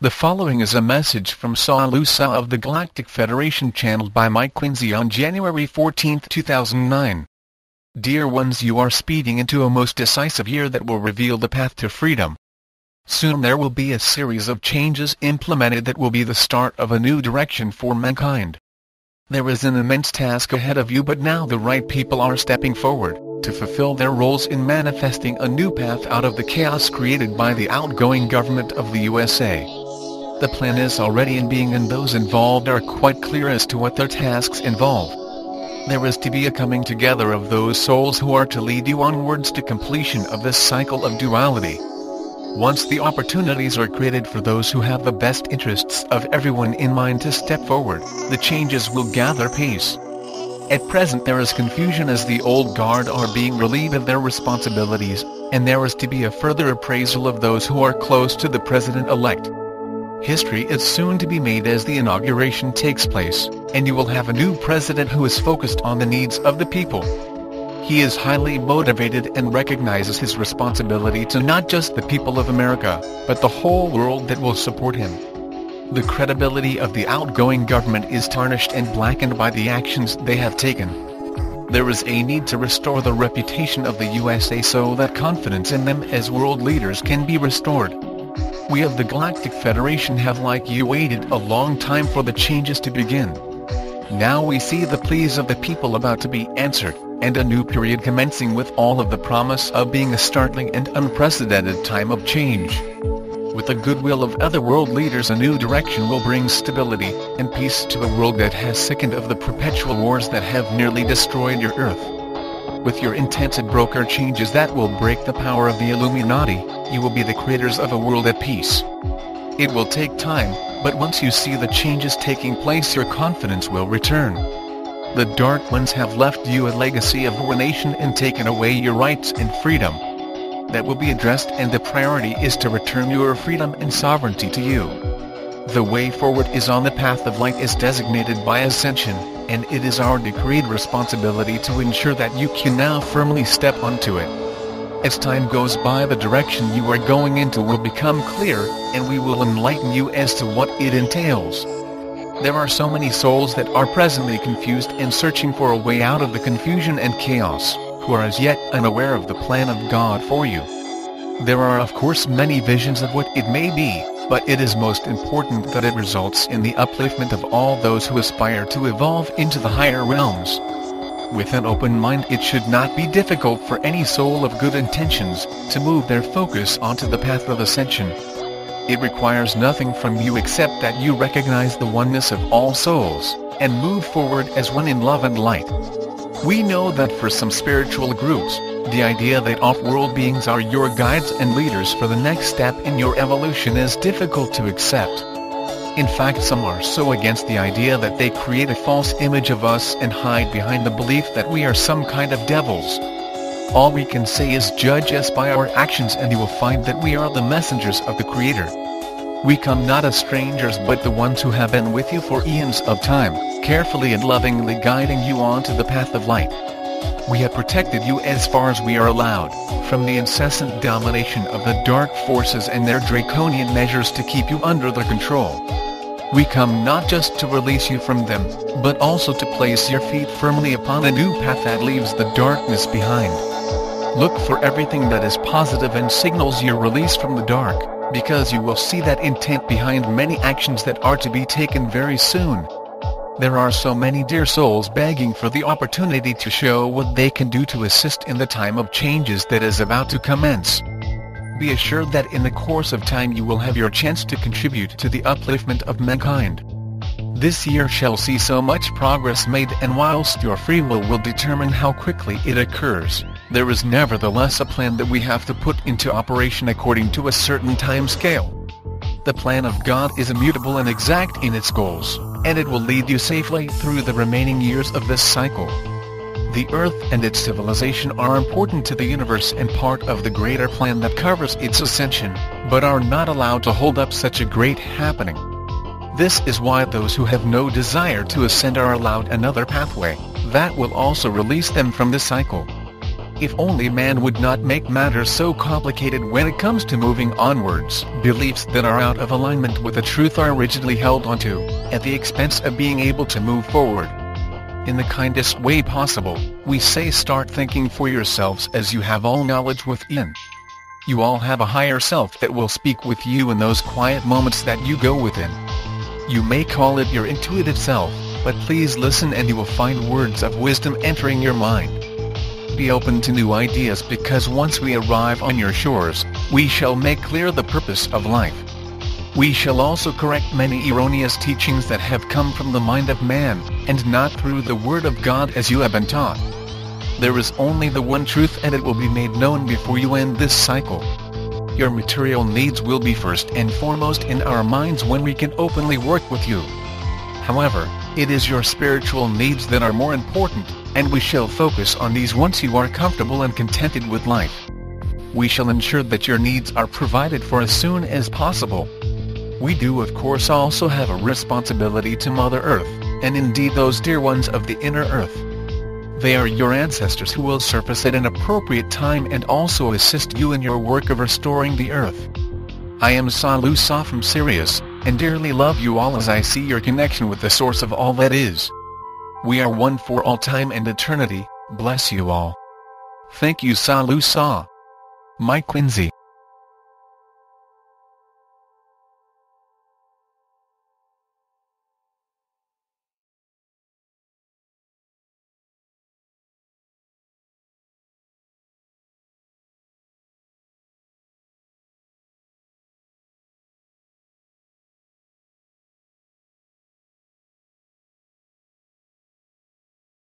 The following is a message from SaLuSa of the Galactic Federation channeled by Quinsey on January 14, 2009. Dear ones, you are speeding into a most decisive year that will reveal the path to freedom. Soon there will be a series of changes implemented that will be the start of a new direction for mankind. There is an immense task ahead of you, but now the right people are stepping forward to fulfill their roles in manifesting a new path out of the chaos created by the outgoing government of the U.S.A. The plan is already in being, and those involved are quite clear as to what their tasks involve. There is to be a coming together of those souls who are to lead you onwards to completion of this cycle of duality. Once the opportunities are created for those who have the best interests of everyone in mind to step forward, the changes will gather pace. At present there is confusion as the old guard are being relieved of their responsibilities, and there is to be a further appraisal of those who are close to the president-elect. History is soon to be made as the inauguration takes place, and you will have a new president who is focused on the needs of the people. He is highly motivated and recognizes his responsibility to not just the people of America, but the whole world that will support him. The credibility of the outgoing government is tarnished and blackened by the actions they have taken. There is a need to restore the reputation of the U.S.A. so that confidence in them as world leaders can be restored. We of the Galactic Federation have, like you, waited a long time for the changes to begin. Now we see the pleas of the people about to be answered, and a new period commencing with all of the promise of being a startling and unprecedented time of change. With the goodwill of other world leaders, a new direction will bring stability and peace to a world that has sickened of the perpetual wars that have nearly destroyed your Earth. With your intent to broker changes that will break the power of the Illuminati, you will be the creators of a world at peace. It will take time, but once you see the changes taking place, your confidence will return. The Dark Ones have left you a legacy of ruination and taken away your rights and freedom. That will be addressed, and the priority is to return your freedom and sovereignty to you. The way forward is on the path of light as designated by Ascension, and it is our decreed responsibility to ensure that you can now firmly step onto it. As time goes by, the direction you are going into will become clear, and we will enlighten you as to what it entails. There are so many souls that are presently confused and searching for a way out of the confusion and chaos, who are as yet unaware of the plan of God for you. There are of course many visions of what it may be, but it is most important that it results in the upliftment of all those who aspire to evolve into the higher realms. With an open mind, it should not be difficult for any soul of good intentions to move their focus onto the path of ascension. It requires nothing from you except that you recognize the oneness of all souls, and move forward as one in love and light. We know that for some spiritual groups, the idea that off-world beings are your guides and leaders for the next step in your evolution is difficult to accept. In fact, some are so against the idea that they create a false image of us and hide behind the belief that we are some kind of devils. All we can say is judge us by our actions, and you will find that we are the messengers of the Creator. We come not as strangers but the ones who have been with you for eons of time, carefully and lovingly guiding you onto the path of light. We have protected you as far as we are allowed, from the incessant domination of the dark forces and their draconian measures to keep you under their control. We come not just to release you from them, but also to place your feet firmly upon a new path that leaves the darkness behind. Look for everything that is positive and signals your release from the dark, because you will see that intent behind many actions that are to be taken very soon. There are so many dear souls begging for the opportunity to show what they can do to assist in the time of changes that is about to commence. Be assured that in the course of time you will have your chance to contribute to the upliftment of mankind. This year shall see so much progress made, and whilst your free will determine how quickly it occurs, there is nevertheless a plan that we have to put into operation according to a certain time scale. The plan of God is immutable and exact in its goals, and it will lead you safely through the remaining years of this cycle. The Earth and its civilization are important to the universe and part of the greater plan that covers its ascension, but are not allowed to hold up such a great happening. This is why those who have no desire to ascend are allowed another pathway that will also release them from this cycle. If only man would not make matters so complicated when it comes to moving onwards. Beliefs that are out of alignment with the truth are rigidly held onto, at the expense of being able to move forward. In the kindest way possible, we say start thinking for yourselves as you have all knowledge within. You all have a higher self that will speak with you in those quiet moments that you go within. You may call it your intuitive self, but please listen and you will find words of wisdom entering your mind. Be open to new ideas, because once we arrive on your shores, we shall make clear the purpose of life. We shall also correct many erroneous teachings that have come from the mind of man, and not through the word of God as you have been taught. There is only the one truth, and it will be made known before you end this cycle. Your material needs will be first and foremost in our minds when we can openly work with you. However, it is your spiritual needs that are more important, and we shall focus on these once you are comfortable and contented with life. We shall ensure that your needs are provided for as soon as possible. We do of course also have a responsibility to Mother Earth, and indeed those dear ones of the inner earth. They are your ancestors who will surface at an appropriate time and also assist you in your work of restoring the earth. I am SaLuSa from Sirius, and dearly love you all as I see your connection with the source of all that is. We are one for all time and eternity. Bless you all. Thank you SaLuSa. My Quinsey.